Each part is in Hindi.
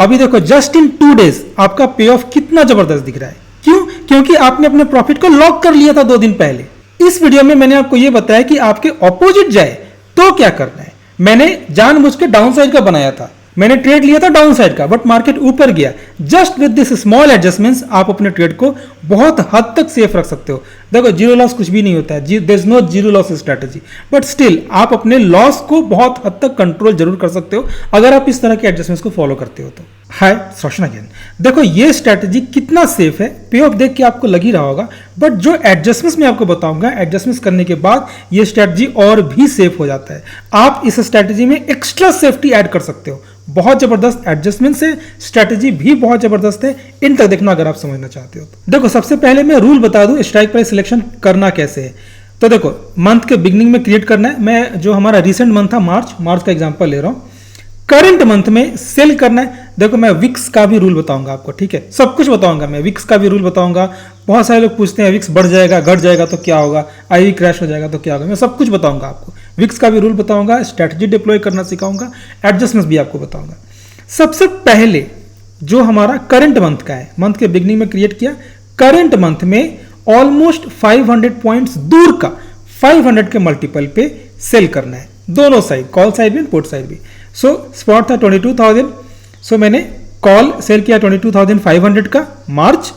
अभी देखो जस्ट इन 2 डेज आपका पे ऑफ कितना जबरदस्त दिख रहा है। क्यों? क्योंकि आपने अपने प्रॉफिट को लॉक कर लिया था 2 दिन पहले। इस वीडियो में मैंने आपको यह बताया कि आपके ऑपोजिट जाए तो क्या करना है। मैंने जानबूझ के डाउन साइड का बनाया था, मैंने ट्रेड लिया था डाउन साइड का, बट मार्केट ऊपर गया। Just with this small adjustments आप अपने ट्रेड को बहुत हद तक सेफ रख सकते हो। देखो जीरो लॉस कुछ भी नहीं होता है, there is no zero loss strategy, but still आप अपने लॉस को बहुत हद तक कंट्रोल जरूर कर सकते हो अगर आप इस तरह के एडजस्टमेंट्स को फॉलो करते हो तो। हाय रोशन अगेन। देखो ये स्ट्रेटजी कितना सेफ है पे ऑफ देख के आपको लग ही रहा होगा, बट जो एडजस्टमेंट्स मैं आपको बताऊंगा, एडजस्टमेंट्स करने के बाद ये स्ट्रेटजी और भी सेफ हो जाता है। आप इस स्ट्रेटजी में एक्स्ट्रा सेफ्टी ऐड कर सकते हो। बहुत जबरदस्त एडजस्टमेंट से स्ट्रेटजी भी बहुत जबरदस्त है, इन तक देखना अगर आप समझना चाहते हो तो। देखो सबसे पहले मैं रूल बता दूं स्ट्राइक प्राइस सिलेक्शन करना कैसे है। तो देखो मंथ के बिगनिंग में क्रिएट करना है। मैं जो हमारा रिसेंट मंथ था मार्च का एग्जांपल ले रहा हूं। करंट मंथ में सेल करना है। देखो मैं विक्स का भी रूल बताऊंगा आपको, ठीक है, सब कुछ बताऊंगा, मैं विक्स का भी रूल बताऊंगा। बहुत सारे लोग पूछते हैं विक्स बढ़ जाएगा घट जाएगा तो क्या होगा, आईवी क्रैश हो जाएगा तो क्या होगा, मैं सब कुछ बताऊंगा आपको। विक्स का भी रूल बताऊंगा, स्ट्रेटजी डिप्लॉय करना सिखाऊंगा, एडजस्टमेंट्स भी आपको बताऊंगा। सबसे पहले जो हमारा करंट मंथ का है, मंथ के बिगनिंग में क्रिएट किया, करंट मंथ में ऑलमोस्ट 500 पॉइंट्स दूर का 500 के मल्टीपल पे सेल करना है, दोनों साइड, कॉल साइड भी पुट साइड भी। सो स्पॉट था 22,000, सो मैंने कॉल सेल किया 22,500 का मार्च।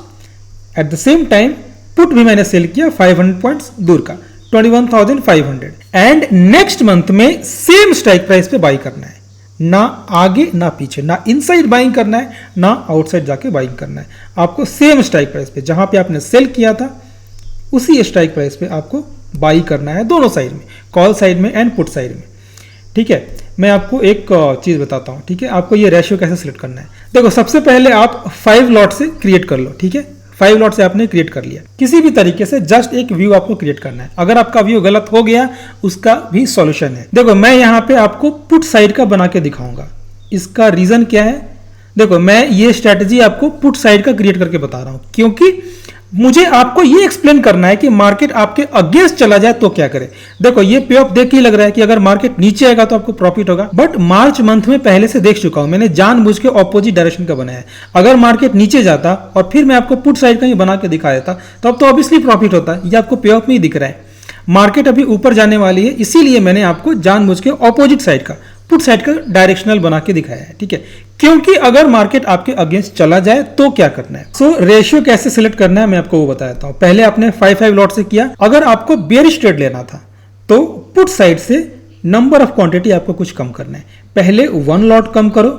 At the same time put भी मैंने सेल किया 500 पॉइंट्स दूर का 21,500। एंड नेक्स्ट मंथ में सेम स्ट्राइक प्राइस पे बाई करना है, ना आगे ना पीछे, ना इनसाइड बाइंग करना है ना आउटसाइड जाके बाइंग करना है। आपको सेम स्ट्राइक प्राइस पे जहां पे आपने सेल किया था उसी स्ट्राइक प्राइस पे आपको बाई करना है, दोनों साइड में, कॉल साइड में एंड पुट साइड में। ठीक है, मैं आपको एक चीज बताता हूं, ठीक है, आपको ये रेशियो कैसे सिलेक्ट करना है। देखो सबसे पहले आप 5 लॉट से क्रिएट कर लो, ठीक है, 5 लॉट से आपने क्रिएट कर लिया। किसी भी तरीके से जस्ट एक व्यू आपको क्रिएट करना है। अगर आपका व्यू गलत हो गया उसका भी सॉल्यूशन है। देखो मैं यहाँ पे आपको पुट साइड का बना के दिखाऊंगा। इसका रीजन क्या है, देखो मैं ये स्ट्रेटजी आपको पुट साइड का क्रिएट करके बता रहा हूं क्योंकि मुझे आपको ये एक्सप्लेन करना है कि मार्केट आपके अगेंस्ट चला जाए तो क्या करें। देखो ये पे ऑफ देख के ही लग रहा है कि अगर मार्केट नीचे आएगा तो आपको प्रॉफिट होगा, बट मार्च मंथ में पहले से देख चुका हूं, मैंने जानबूझ के ऑपोजिट डायरेक्शन का बनाया है। अगर मार्केट नीचे जाता और फिर मैं आपको पुट साइड का ही बना के दिखा देता तो अब तो ऑब्वियसली प्रॉफिट होता। ये आपको पे ऑफ में ही दिख रहा है। मार्केट अभी ऊपर जाने वाली है, इसीलिए मैंने आपको जानबूझ के ऑपोजिट साइड का, पुट साइड का डायरेक्शनल बना के दिखाया है, ठीक है, क्योंकि अगर मार्केट आपके अगेंस्ट चला जाए तो क्या करना है। सो रेशियो कैसे सिलेक्ट करना है मैं आपको वो बता देता हूं। पहले आपने 5 लॉट से किया। अगर आपको बेयरिश ट्रेड लेना था तो पुट साइड से नंबर ऑफ क्वांटिटी आपको कुछ कम करना है। पहले 1 लॉट कम करो,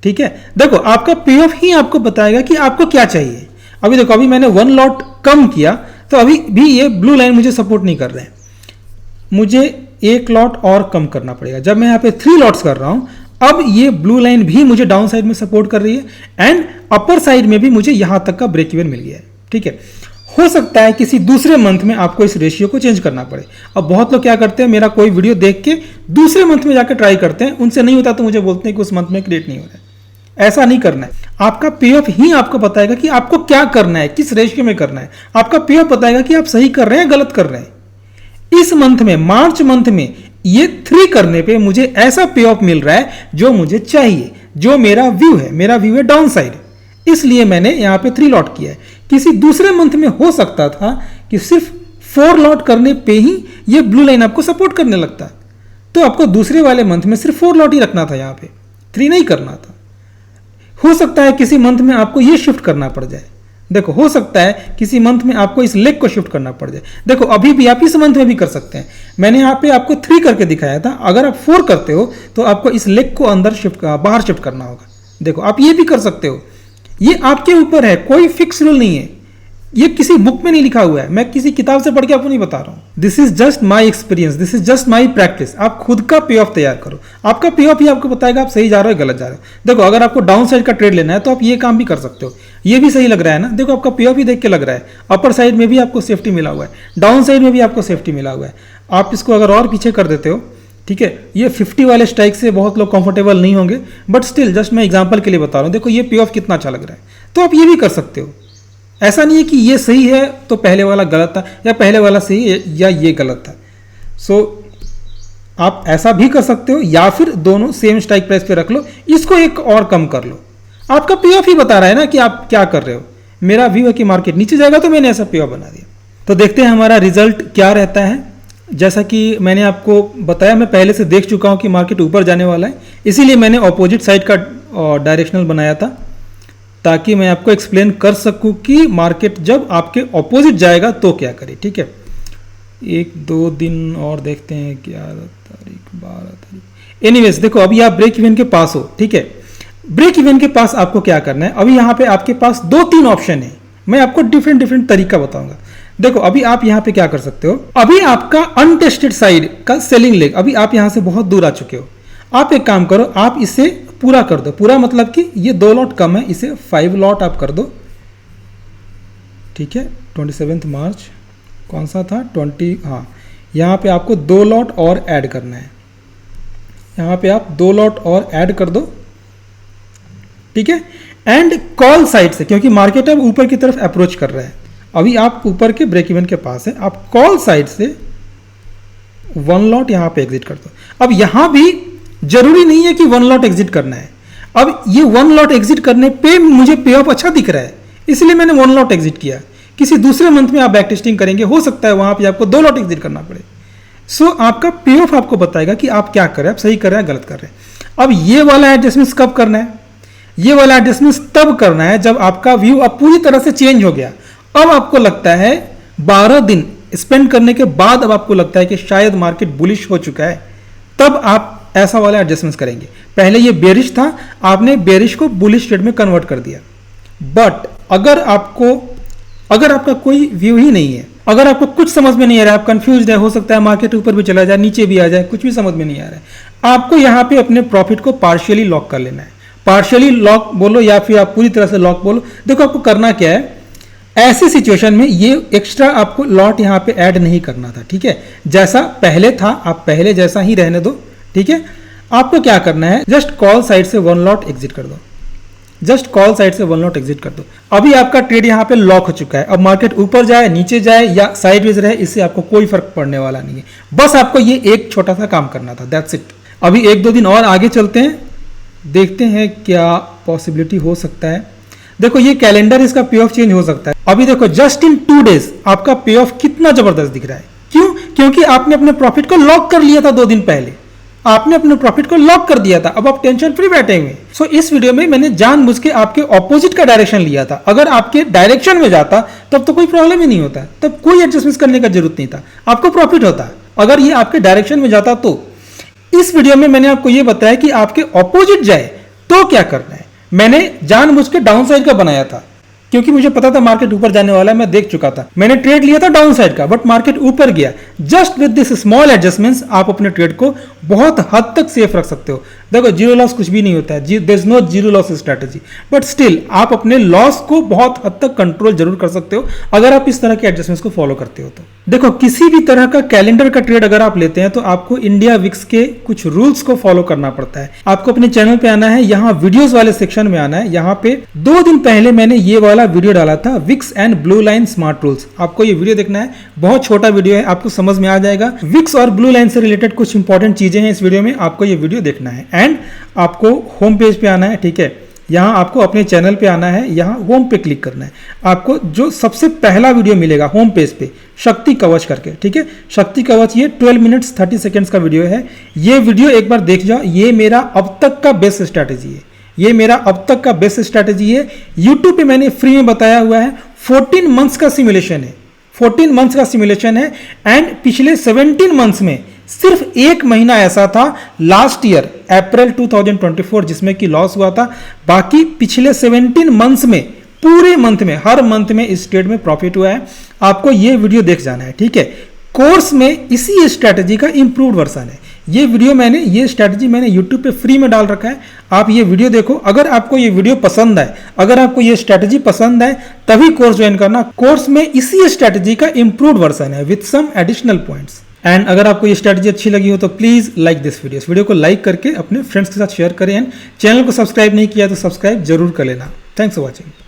ठीक है। देखो आपका पे ऑफ ही आपको बताएगा कि आपको क्या चाहिए। अभी देखो अभी मैंने 1 लॉट कम किया तो अभी भी ये ब्लू लाइन मुझे सपोर्ट नहीं कर रहे हैं, मुझे 1 लॉट और कम करना पड़ेगा। जब मैं यहाँ पे 3 लॉट्स कर रहा हूं अब ये ब्लू लाइन भी मुझे डाउन साइड में सपोर्ट कर रही है एंड अपर साइड में भी मुझे यहां तक का ब्रेक इवन मिल गया है, ठीक है। हो सकता है किसी दूसरे मंथ में आपको इस रेशियो को चेंज करना पड़े। अब बहुत लोग क्या करते हैं, मेरा कोई वीडियो देख के दूसरे मंथ में जाकर ट्राई करते हैं, उनसे नहीं होता तो मुझे बोलते हैं कि उस मंथ में क्रिएट नहीं हो रहा है। ऐसा नहीं करना है। आपका पे ऑफ ही आपको बताएगा कि आपको क्या करना है, किस रेशियो में करना है। आपका पे ऑफ बताएगा कि आप सही कर रहे हैं गलत कर रहे हैं। इस मंथ में, मार्च मंथ में ये 3 करने पे मुझे ऐसा पे ऑफ मिल रहा है जो मुझे चाहिए, जो मेरा व्यू है। मेरा व्यू है डाउन साइड, इसलिए मैंने यहां पे 3 लॉट किया है। किसी दूसरे मंथ में हो सकता था कि सिर्फ 4 लॉट करने पे ही ये ब्लू लाइन आपको सपोर्ट करने लगता, तो आपको दूसरे वाले मंथ में सिर्फ 4 लॉट ही रखना था, यहां पे 3 नहीं करना था। हो सकता है किसी मंथ में आपको ये शिफ्ट करना पड़ जाए। देखो हो सकता है किसी मंथ में आपको इस लेग को शिफ्ट करना पड़ जाए। देखो अभी भी आप इस मंथ में भी कर सकते हैं। मैंने यहाँ पे आपको 3 करके दिखाया था। अगर आप 4 करते हो तो आपको इस लेग को अंदर बाहर शिफ्ट करना होगा। देखो आप ये भी कर सकते हो, ये आपके ऊपर है, कोई फिक्स रूल नहीं है। ये किसी बुक में नहीं लिखा हुआ है, मैं किसी किताब से पढ़ के आपको नहीं बता रहा हूं। This is just my experience, this is just my practice. आप खुद का पे ऑफ तैयार करो। आपका पे ऑफ ही आपको बताएगा आप सही जा रहे हो गलत जा रहे हो। देखो अगर आपको डाउन साइड का ट्रेड लेना है तो आप ये काम भी कर सकते हो। ये भी सही लग रहा है ना, देखो आपका पे ऑफ ही देख के लग रहा है। अपर साइड में भी आपको सेफ्टी मिला हुआ है, डाउन साइड में भी आपको सेफ्टी मिला हुआ है। आप इसको अगर और पीछे कर देते हो, ठीक है, ये 50 वाले स्ट्राइक से बहुत लोग कंफर्टेबल नहीं होंगे, बट स्टिल जस्ट मैं एग्जांपल के लिए बता रहा हूं। देखो ये पे ऑफ कितना अच्छा लग रहा है, तो आप ये भी कर सकते हो। ऐसा नहीं है कि ये सही है तो पहले वाला गलत था, या पहले वाला सही है या ये गलत था। सो आप ऐसा भी कर सकते हो, या फिर दोनों सेम स्ट्राइक प्राइस पे रख लो, इसको एक और कम कर लो। आपका पे ऑफ ही बता रहा है ना कि आप क्या कर रहे हो। मेरा व्यू है कि मार्केट नीचे जाएगा तो मैंने ऐसा पे ऑफ बना दिया। तो देखते हैं हमारा रिजल्ट क्या रहता है। जैसा कि मैंने आपको बताया, मैं पहले से देख चुका हूं कि मार्केट ऊपर जाने वाला है, इसीलिए मैंने ऑपोजिट साइड का डायरेक्शनल बनाया था, ताकि मैं आपको एक्सप्लेन कर सकूं कि मार्केट जब आपके ऑपोजिट जाएगा तो क्या करे। ठीक है, 1-2 दिन और देखते हैं, 11 तारीख 12 तारीख। एनीवेज देखो, अभी आप ब्रेक इवन के पास हो। ठीक है, ब्रेक इवन के पास आपको क्या करना है, अभी यहाँ पे आपके पास 2-3 ऑप्शन है। मैं आपको डिफरेंट तरीका बताऊंगा। देखो, अभी आप यहाँ पे क्या कर सकते हो, अभी आपका अनटेस्टेड साइड का सेलिंग लेग, अभी आप यहाँ से बहुत दूर आ चुके हो। आप एक काम करो, आप इसे पूरा कर दो। पूरा मतलब कि ये 2 लॉट कम है, इसे 5 लॉट आप कर दो। ठीक है, 27 मार्च कौन सा था, 20, हाँ, यहाँ पे आपको 2 लॉट और ऐड करना है। यहाँ पे आप 2 लॉट और ऐड कर दो। ठीक है, एंड कॉल साइड से, क्योंकि मार्केट अब ऊपर की तरफ अप्रोच कर रहा है, अभी आप ऊपर के ब्रेक इवन के पास है, आप कॉल साइड से 1 लॉट यहाँ पे एग्जिट कर दो। अब यहाँ भी जरूरी नहीं है कि 1 लॉट एग्जिट करना है। अब ये 1 लॉट एग्जिट करने पे मुझे पे ऑफ अच्छा दिख रहा है, इसलिए मैंने 1 लॉट एग्जिट किया। किसी दूसरे मंथ में आप बैक टेस्टिंग करेंगे, हो सकता है वहां पे आपको 2 लॉट एग्जिट करना पड़े। सो आपका पे ऑफ आपको बताएगा कि आप क्या कर रहे हैं, आप सही कर रहे हैं, गलत कर रहे हैं। अब ये वाला एडजस्टमेंट कब करना है, ये वाला एडजस्टमेंट तब करना है जब आपका व्यू अब पूरी तरह से चेंज हो गया। अब आपको लगता है 12 दिन स्पेंड करने के बाद अब आपको लगता है कि शायद मार्केट बुलिश हो चुका है, तब आप ऐसा वाला एडजस्टमेंट करेंगे। पहले ये बेरिश था, आपने बेरिश को बुलिश ट्रेड में कन्वर्ट कर दिया। बट अगर आपका कोई व्यू ही नहीं है, अगर आपको कुछ समझ में नहीं आ रहा है, आप कंफ्यूज है, हो सकता है मार्केट ऊपर भी चला जाए, नीचे भी आ जाए, कुछ भी समझ में नहीं आ रहा है, आपको यहाँ पे अपने प्रॉफिट को पार्शियली लॉक कर लेना है। पार्शियली लॉक बोलो या फिर आप पूरी तरह से लॉक बोलो। देखो, आपको करना क्या है, ऐसी सिचुएशन में ये एक्स्ट्रा आपको लॉट यहाँ पे ऐड नहीं करना था। ठीक है, जैसा पहले था आप पहले जैसा ही रहने दो। ठीक है, आपको क्या करना है, जस्ट कॉल साइड से 1 लॉट एग्जिट कर दो। जस्ट कॉल साइड से 1 लॉट एग्जिट कर दो। अभी आपका ट्रेड यहाँ पे लॉक हो चुका है। अब मार्केट ऊपर जाए, नीचे जाए या साइडवेज रहे, इससे आपको कोई फर्क पड़ने वाला नहीं है। बस आपको ये एक छोटा सा काम करना था, दैट्स इट। अभी 1-2 दिन और आगे चलते हैं, देखते हैं क्या पॉसिबिलिटी हो सकता है। देखो, ये कैलेंडर, इसका पे ऑफ चेंज हो सकता है। अभी देखो, जस्ट इन 2 डेज आपका पे ऑफ कितना जबरदस्त दिख रहा है। क्यों? क्योंकि आपने अपने प्रॉफिट को लॉक कर लिया था 2 दिन पहले, आपने अपने प्रॉफिट को लॉक कर दिया था। अब आप टेंशन फ्री बैठे हुए। सो इस वीडियो में मैंने जानबूझ के आपके ऑपोजिट का डायरेक्शन लिया था। अगर आपके डायरेक्शन में जाता तब तो कोई प्रॉब्लम ही नहीं होता, तब कोई एडजस्टमेंट करने का जरूरत नहीं था, आपको प्रॉफिट होता। अगर ये आपके डायरेक्शन में जाता तो इस वीडियो में मैंने आपको ये बताया कि आपके ऑपोजिट जाए तो क्या करना है। मैंने जानबूझ के डाउन साइड का बनाया था, क्योंकि मुझे पता था मार्केट ऊपर जाने वाला है, मैं देख चुका था। मैंने ट्रेड लिया था डाउन साइड का, बट मार्केट ऊपर गया। Just with this small adjustments आप अपने ट्रेड को बहुत हद तक सेफ रख सकते हो। देखो, जीरो लॉस कुछ भी नहीं होता है, there is no zero loss strategy, but still आप अपने लॉस को बहुत हद तक कंट्रोल जरूर कर सकते हो अगर आप इस तरह के एडजस्टमेंट्स को फॉलो करते हो तो। देखो, किसी भी तरह का कैलेंडर का ट्रेड अगर आप लेते हैं तो आपको इंडिया विक्स के कुछ रूल्स को फॉलो करना पड़ता है। आपको अपने चैनल पे आना है, यहाँ वीडियोस वाले सेक्शन में आना है। यहाँ पे 2 दिन पहले मैंने ये वाला वीडियो डाला था, wicks and blue line smart rules. आपको ये वीडियो देखना है, बहुत छोटा वीडियो है, आपको समझ में आ जाएगा। विक्स और ब्लू लाइन से रिलेटेड कुछ इंपॉर्टेंट चीजें हैं इस वीडियो में, आपको ये वीडियो देखना है। एंड आपको होम पेज पे आना है। ठीक है, यहाँ आपको अपने चैनल पे आना है, यहाँ होम पे क्लिक करना है। आपको जो सबसे पहला वीडियो मिलेगा होम पेज पे, शक्ति कवच करके। ठीक है, शक्ति कवच, ये 12 मिनट्स 30 सेकेंड्स का वीडियो है। ये वीडियो एक बार देख जाओ, ये मेरा अब तक का बेस्ट स्ट्रैटेजी है। ये मेरा अब तक का बेस्ट स्ट्रैटेजी है। यूट्यूब पे मैंने फ्री में बताया हुआ है। 14 मंथ्स का सिमुलेशन है, 14 मंथ्स का सिमुलेशन है। एंड पिछले 17 मंथ्स में सिर्फ 1 महीना ऐसा था लास्ट ईयर अप्रैल 2024 जिसमें कि लॉस हुआ था। बाकी पिछले 17 मंथ्स में, पूरे मंथ में, हर मंथ में इस ट्रेड में प्रॉफिट हुआ है। आपको ये वीडियो देख जाना है। ठीक है, कोर्स में इसी स्ट्रैटेजी का इंप्रूव्ड वर्जन है। ये स्ट्रैटेजी मैंने YouTube पे फ्री में डाल रखा है, आप ये वीडियो देखो। अगर आपको ये वीडियो पसंद आए, अगर आपको ये स्ट्रैटेजी पसंद आए, तभी कोर्स ज्वाइन करना। कोर्स में इसी स्ट्रैटेजी का इंप्रूव्ड वर्जन है with some additional points. And अगर आपको ये स्ट्रैटेजी अच्छी लगी हो तो प्लीज लाइक दिस वीडियो। इस वीडियो को लाइक करके अपने फ्रेंड्स के साथ शेयर करें। एंड चैनल को सब्सक्राइब नहीं किया तो सब्सक्राइब जरूर कर लेना। Thanks for watching.